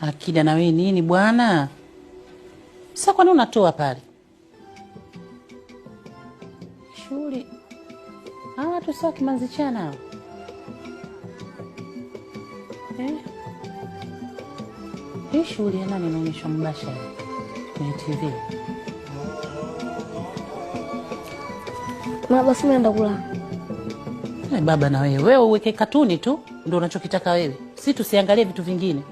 Akida na wewe nini bwana? Sasa kwa nini unatoa pale? Shughuli. Hawa watu sio kimanzichana hao. Hii shughuli ya nani inaonyeshwa mbashara kwenye TV? Mama basi naenda kula. Baba na wewe uweke katuni tu ndio unachokitaka wewe. Sisi tusiangalie vitu vingine.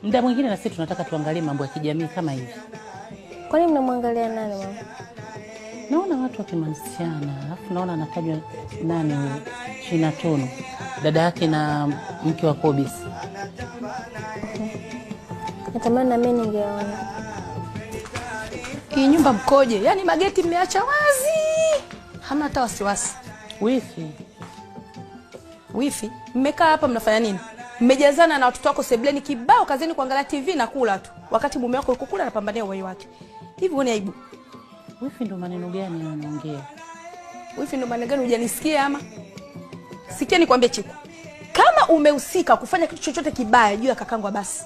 Muda mwingine na sisi tunataka tuangalie mambo ya kijamii kama hivi. Kwa nini mnamwangalia nani mama? Naona watu wakimanziana, alafu naona anatajwa nani China Tono. Dada yake na mke wa Kobisi. Natamani na mimi ningeona. Hii nyumba mkoje? Yaani mageti mmeacha wazi. Hamna hata wasiwasi. Wifi? Mmekaa hapa mnafanya nini? Mmejazana na watoto wako sebleni kibao kazini kuangalia TV na kula tu. Wakati mume wako yuko kula anapambania uhai wake. Hivi uone aibu? Wifi ndo maneno gani unaongea? Wifi ndo maneno gani hujanisikia ama? Sikia nikwambie Chiku. Kama umehusika kufanya kitu chochote kibaya juu ya kakangu basi.